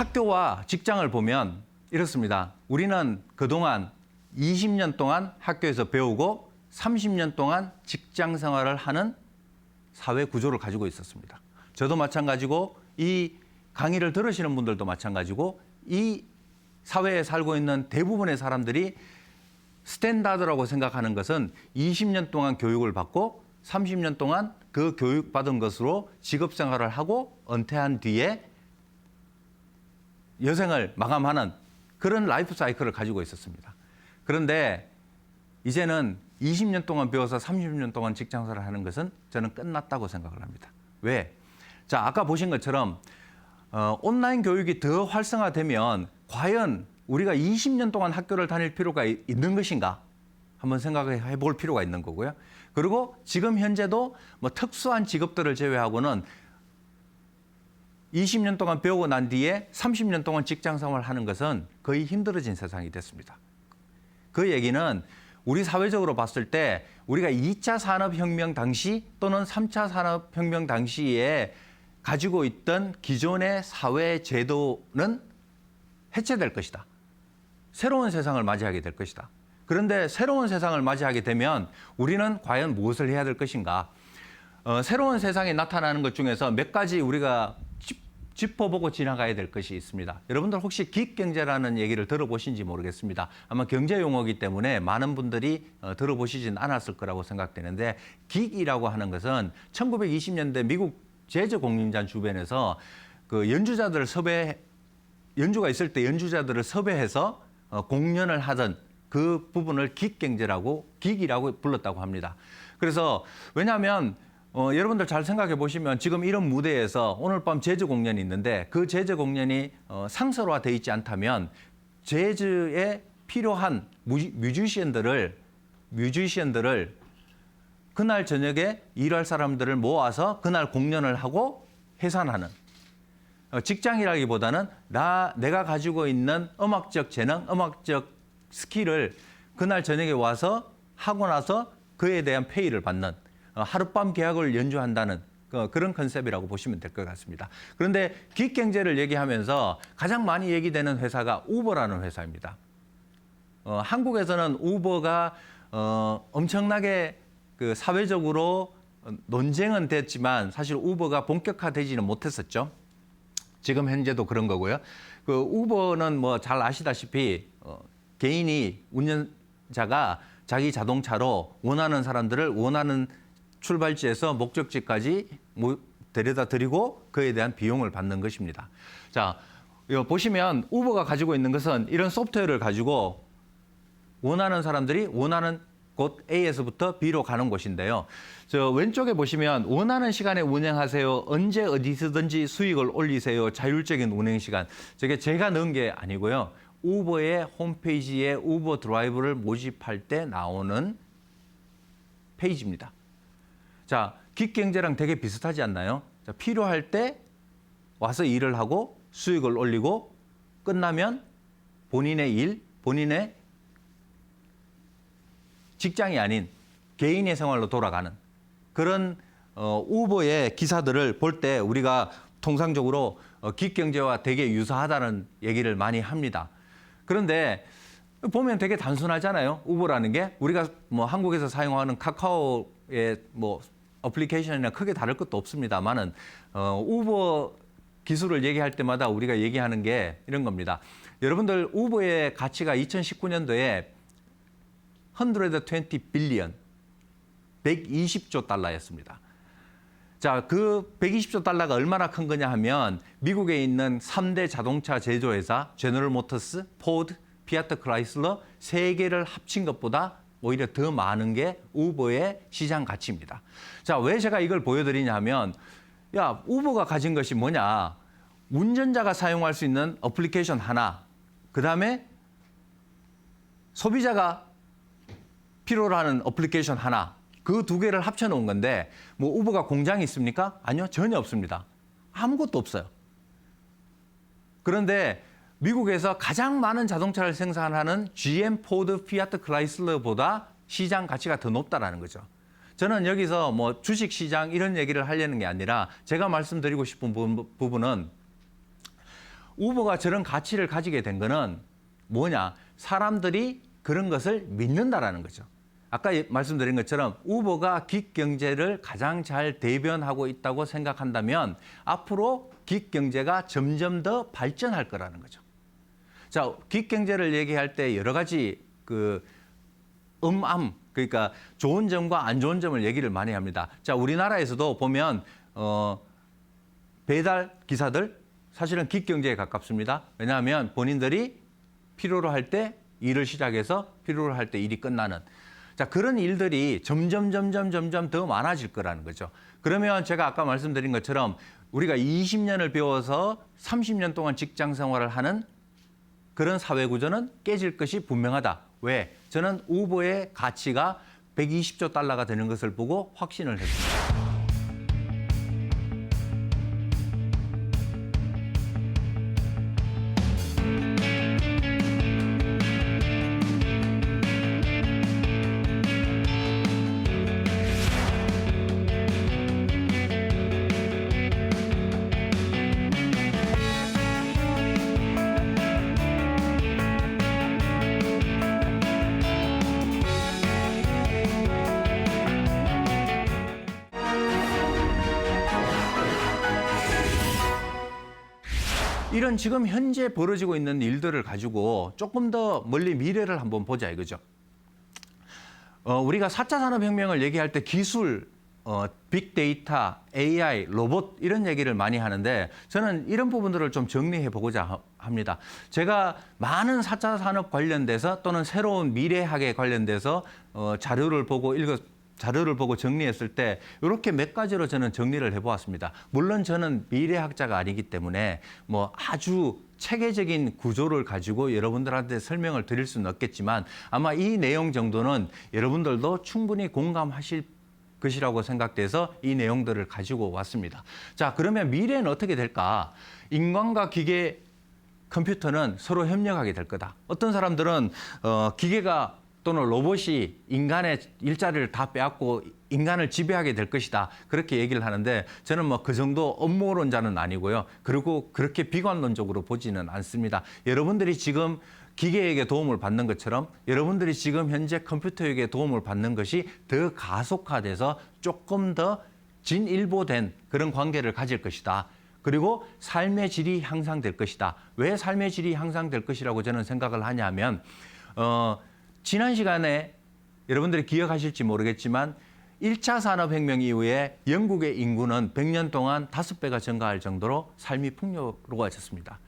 학교와 직장을 보면 이렇습니다. 우리는 그동안 20년 동안 학교에서 배우고 30년 동안 직장 생활을 하는 사회 구조를 가지고 있었습니다. 저도 마찬가지고 이 강의를 들으시는 분들도 마찬가지고 이 사회에 살고 있는 대부분의 사람들이 스탠다드라고 생각하는 것은 20년 동안 교육을 받고 30년 동안 그 교육받은 것으로 직업 생활을 하고 은퇴한 뒤에 여생을 마감하는 그런 라이프 사이클을 가지고 있었습니다. 그런데 이제는 20년 동안 배워서 30년 동안 직장 생활을 하는 것은 저는 끝났다고 생각을 합니다. 왜? 자, 아까 보신 것처럼 온라인 교육이 더 활성화되면 과연 우리가 20년 동안 학교를 다닐 필요가 있는 것인가? 한번 생각해 볼 필요가 있는 거고요. 그리고 지금 현재도 뭐 특수한 직업들을 제외하고는 20년 동안 배우고 난 뒤에 30년 동안 직장 생활을 하는 것은 거의 힘들어진 세상이 됐습니다. 그 얘기는 우리 사회적으로 봤을 때 우리가 2차 산업혁명 당시 또는 3차 산업혁명 당시에 가지고 있던 기존의 사회 제도는 해체될 것이다. 새로운 세상을 맞이하게 될 것이다. 그런데 새로운 세상을 맞이하게 되면 우리는 과연 무엇을 해야 될 것인가? 새로운 세상이 나타나는 것 중에서 몇 가지 우리가 짚어보고 지나가야 될 것이 있습니다. 여러분들 혹시 기획경제라는 얘기를 들어보신지 모르겠습니다. 아마 경제 용어이기 때문에 많은 분들이 들어보시진 않았을 거라고 생각되는데 기익이라고 하는 것은 1920년대 미국 재즈 공연장 주변에서 그 연주자들을 연주가 있을 때 연주자들을 섭외해서 공연을 하던 그 부분을 기획경제라고 기익이라고 불렀다고 합니다. 그래서 왜냐하면 여러분들 잘 생각해 보시면 지금 이런 무대에서 오늘 밤 재즈 공연이 있는데 그 재즈 공연이 상설화되어 있지 않다면 재즈에 필요한 뮤지션들을 그날 저녁에 일할 사람들을 모아서 그날 공연을 하고 해산하는 직장이라기보다는 내가 가지고 있는 음악적 재능, 음악적 스킬을 그날 저녁에 와서 하고 나서 그에 대한 페이를 받는 하룻밤 계약을 연주한다는 그런 컨셉이라고 보시면 될 것 같습니다. 그런데 기획경제를 얘기하면서 가장 많이 얘기되는 회사가 우버라는 회사입니다. 한국에서는 우버가 엄청나게 그 사회적으로 논쟁은 됐지만 사실 우버가 본격화되지는 못했었죠. 지금 현재도 그런 거고요. 그 우버는 뭐 잘 아시다시피 개인이 운전자가 자기 자동차로 원하는 사람들을 원하는 출발지에서 목적지까지 데려다 드리고 그에 대한 비용을 받는 것입니다. 자, 보시면 우버가 가지고 있는 것은 이런 소프트웨어를 가지고 원하는 사람들이 원하는 곳 A에서부터 B로 가는 곳인데요. 저 왼쪽에 보시면 원하는 시간에 운행하세요. 언제 어디서든지 수익을 올리세요. 자율적인 운행 시간. 저게 제가 넣은 게 아니고요. 우버의 홈페이지에 우버 드라이브를 모집할 때 나오는 페이지입니다. 자, 기획경제랑 되게 비슷하지 않나요? 자, 필요할 때 와서 일을 하고 수익을 올리고 끝나면 본인의 일, 본인의 직장이 아닌 개인의 생활로 돌아가는 그런 우버의 기사들을 볼 때 우리가 통상적으로 기획경제와 되게 유사하다는 얘기를 많이 합니다. 그런데 보면 되게 단순하잖아요. 우버라는 게 우리가 뭐 한국에서 사용하는 카카오의 뭐 어플리케이션이나 크게 다를 것도 없습니다만은 우버 기술을 얘기할 때마다 우리가 얘기하는 게 이런 겁니다. 여러분들 우버의 가치가 2019년도에 120 빌리언, 120조 달러였습니다. 자, 그 120조 달러가 얼마나 큰 거냐 하면 미국에 있는 3대 자동차 제조회사 제너럴 모터스, 포드, 피아트 크라이슬러 3개를 합친 것보다 오히려 더 많은 게 우버의 시장 가치입니다. 자, 왜 제가 이걸 보여드리냐 하면 야, 우버가 가진 것이 뭐냐. 운전자가 사용할 수 있는 어플리케이션 하나, 그다음에 소비자가 필요로 하는 어플리케이션 하나, 그 2개를 합쳐놓은 건데 뭐 우버가 공장이 있습니까? 아니요, 전혀 없습니다. 아무것도 없어요. 그런데 미국에서 가장 많은 자동차를 생산하는 GM, 포드, 피아트, 크라이슬러보다 시장 가치가 더 높다는 거죠. 저는 여기서 뭐 주식시장 이런 얘기를 하려는 게 아니라 제가 말씀드리고 싶은 부분은 우버가 저런 가치를 가지게 된 거는 뭐냐? 사람들이 그런 것을 믿는다라는 거죠. 아까 말씀드린 것처럼 우버가 긱경제를 가장 잘 대변하고 있다고 생각한다면 앞으로 긱경제가 점점 더 발전할 거라는 거죠. 자, 긱경제를 얘기할 때 여러 가지 그러니까 좋은 점과 안 좋은 점을 얘기를 많이 합니다. 자, 우리나라에서도 보면 배달 기사들 사실은 긱경제에 가깝습니다. 왜냐하면 본인들이 필요로 할 때 일을 시작해서 필요로 할 때 일이 끝나는. 자, 그런 일들이 점점 더 많아질 거라는 거죠. 그러면 제가 아까 말씀드린 것처럼 우리가 20년을 배워서 30년 동안 직장 생활을 하는 그런 사회 구조는 깨질 것이 분명하다. 왜? 저는 우버의 가치가 120조 달러가 되는 것을 보고 확신을 했습니다. 이런 지금 현재 벌어지고 있는 일들을 가지고 조금 더 멀리 미래를 한번 보자 이거죠. 우리가 4차 산업혁명을 얘기할 때 기술, 빅데이터, AI, 로봇 이런 얘기를 많이 하는데 저는 이런 부분들을 좀 정리해 보고자 합니다. 제가 많은 4차 산업 관련돼서 또는 새로운 미래학에 관련돼서 자료를 보고 정리했을 때 이렇게 몇 가지로 저는 정리를 해보았습니다. 물론 저는 미래학자가 아니기 때문에 뭐 아주 체계적인 구조를 가지고 여러분들한테 설명을 드릴 수는 없겠지만 아마 이 내용 정도는 여러분들도 충분히 공감하실 것이라고 생각돼서 이 내용들을 가지고 왔습니다. 자, 그러면 미래는 어떻게 될까? 인간과 기계, 컴퓨터는 서로 협력하게 될 거다. 어떤 사람들은 기계가 또는 로봇이 인간의 일자리를 다 빼앗고 인간을 지배하게 될 것이다. 그렇게 얘기를 하는데 저는 뭐 그 정도 업무론자는 아니고요. 그리고 그렇게 비관론적으로 보지는 않습니다. 여러분들이 지금 기계에게 도움을 받는 것처럼 여러분들이 지금 현재 컴퓨터에게 도움을 받는 것이 더 가속화돼서 조금 더 진일보된 그런 관계를 가질 것이다. 그리고 삶의 질이 향상될 것이다. 왜 삶의 질이 향상될 것이라고 저는 생각을 하냐면 지난 시간에 여러분들이 기억하실지 모르겠지만 1차 산업혁명 이후에 영국의 인구는 100년 동안 5배가 증가할 정도로 삶이 풍요로워졌습니다.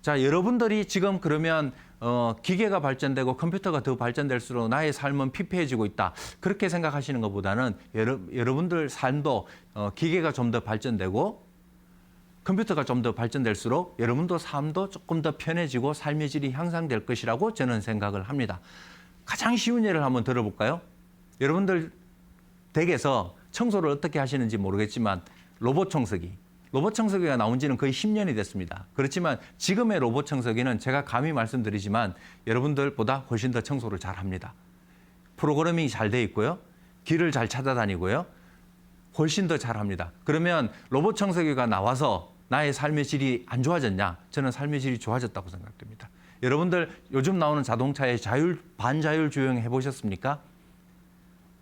자, 여러분들이 지금 그러면 기계가 발전되고 컴퓨터가 더 발전될수록 나의 삶은 피폐해지고 있다. 그렇게 생각하시는 것보다는 여러분들 삶도 기계가 좀 더 발전되고 컴퓨터가 좀 더 발전될수록 여러분도 삶도 조금 더 편해지고 삶의 질이 향상될 것이라고 저는 생각을 합니다. 가장 쉬운 예를 한번 들어볼까요? 여러분들 댁에서 청소를 어떻게 하시는지 모르겠지만 로봇 청소기가 나온 지는 거의 10년이 됐습니다. 그렇지만 지금의 로봇 청소기는 제가 감히 말씀드리지만 여러분들보다 훨씬 더 청소를 잘합니다. 프로그래밍이 잘 돼 있고요. 길을 잘 찾아다니고요. 훨씬 더 잘합니다. 그러면 로봇 청소기가 나와서 나의 삶의 질이 안 좋아졌냐? 저는 삶의 질이 좋아졌다고 생각됩니다. 여러분들 요즘 나오는 자동차의 반자율 주행 해보셨습니까?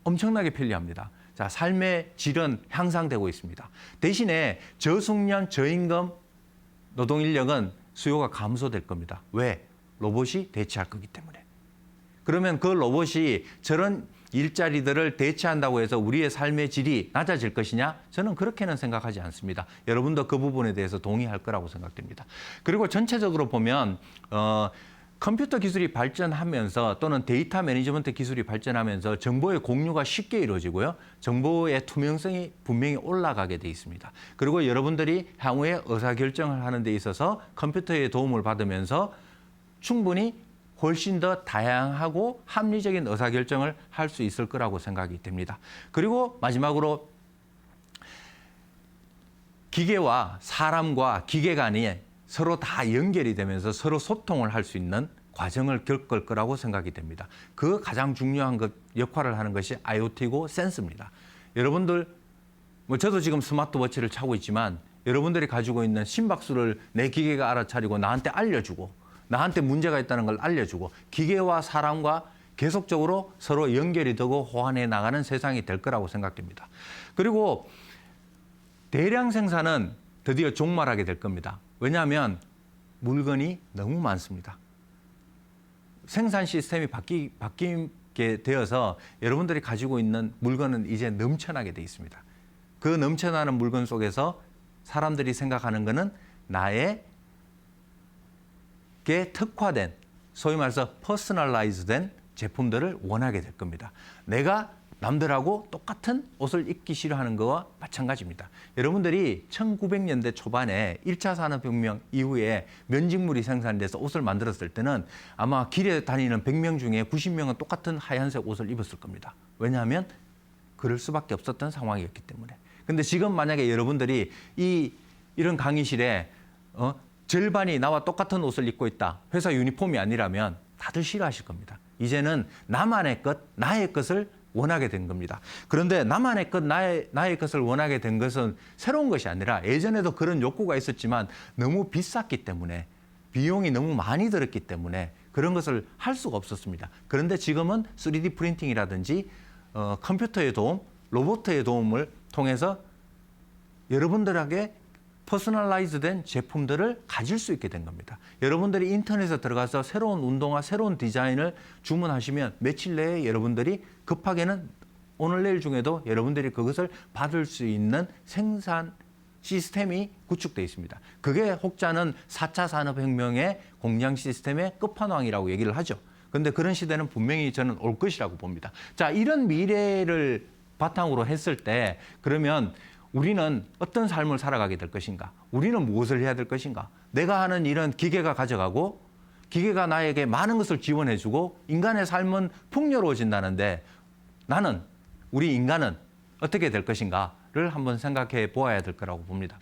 엄청나게 편리합니다. 자, 삶의 질은 향상되고 있습니다. 대신에 저숙련, 저임금 노동인력은 수요가 감소될 겁니다. 왜? 로봇이 대체할 거기 때문에. 그러면 그 로봇이 저런 일자리들을 대체한다고 해서 우리의 삶의 질이 낮아질 것이냐? 저는 그렇게는 생각하지 않습니다. 여러분도 그 부분에 대해서 동의할 거라고 생각됩니다. 그리고 전체적으로 보면 컴퓨터 기술이 발전하면서 또는 데이터 매니지먼트 기술이 발전하면서 정보의 공유가 쉽게 이루어지고요. 정보의 투명성이 분명히 올라가게 돼 있습니다. 그리고 여러분들이 향후에 의사결정을 하는 데 있어서 컴퓨터의 도움을 받으면서 충분히 훨씬 더 다양하고 합리적인 의사결정을 할 수 있을 거라고 생각이 됩니다. 그리고 마지막으로 기계와 사람과 기계 간이 서로 다 연결이 되면서 서로 소통을 할 수 있는 과정을 겪을 거라고 생각이 됩니다. 그 가장 중요한 역할을 하는 것이 IoT고 센스입니다. 여러분들, 저도 지금 스마트워치를 차고 있지만 여러분들이 가지고 있는 심박수를 내 기계가 알아차리고 나한테 알려주고 나한테 문제가 있다는 걸 알려주고 기계와 사람과 계속적으로 서로 연결이 되고 호환해 나가는 세상이 될 거라고 생각됩니다. 그리고 대량 생산은 드디어 종말하게 될 겁니다. 왜냐하면 물건이 너무 많습니다. 생산 시스템이 바뀌게 되어서 여러분들이 가지고 있는 물건은 이제 넘쳐나게 돼 있습니다. 그 넘쳐나는 물건 속에서 사람들이 생각하는 것은 나에게 특화된, 소위 말해서 퍼스널라이즈된 제품들을 원하게 될 겁니다. 내가 남들하고 똑같은 옷을 입기 싫어하는 것과 마찬가지입니다. 여러분들이 1900년대 초반에 1차 산업혁명 이후에 면직물이 생산돼서 옷을 만들었을 때는 아마 길에 다니는 100명 중에 90명은 똑같은 하얀색 옷을 입었을 겁니다. 왜냐하면 그럴 수밖에 없었던 상황이었기 때문에. 근데 지금 만약에 여러분들이 이런 강의실에 절반이 나와 똑같은 옷을 입고 있다. 회사 유니폼이 아니라면 다들 싫어하실 겁니다. 이제는 나만의 것, 나의 것을 원하게 된 겁니다. 그런데 나만의 것, 나의 것을 원하게 된 것은 새로운 것이 아니라 예전에도 그런 욕구가 있었지만 너무 비쌌기 때문에 비용이 너무 많이 들었기 때문에 그런 것을 할 수가 없었습니다. 그런데 지금은 3D 프린팅이라든지 컴퓨터의 도움, 로봇의 도움을 통해서 여러분들에게 퍼스널라이즈된 제품들을 가질 수 있게 된 겁니다. 여러분들이 인터넷에 들어가서 새로운 운동화, 새로운 디자인을 주문하시면 며칠 내에 여러분들이 급하게는 오늘 내일 중에도 여러분들이 그것을 받을 수 있는 생산 시스템이 구축되어 있습니다. 그게 혹자는 4차 산업혁명의 공장 시스템의 끝판왕이라고 얘기를 하죠. 그런데 그런 시대는 분명히 저는 올 것이라고 봅니다. 자, 이런 미래를 바탕으로 했을 때 그러면 우리는 어떤 삶을 살아가게 될 것인가? 우리는 무엇을 해야 될 것인가? 내가 하는 일은 기계가 가져가고 기계가 나에게 많은 것을 지원해주고 인간의 삶은 풍요로워진다는데 우리 인간은 어떻게 될 것인가를 한번 생각해 보아야 될 거라고 봅니다.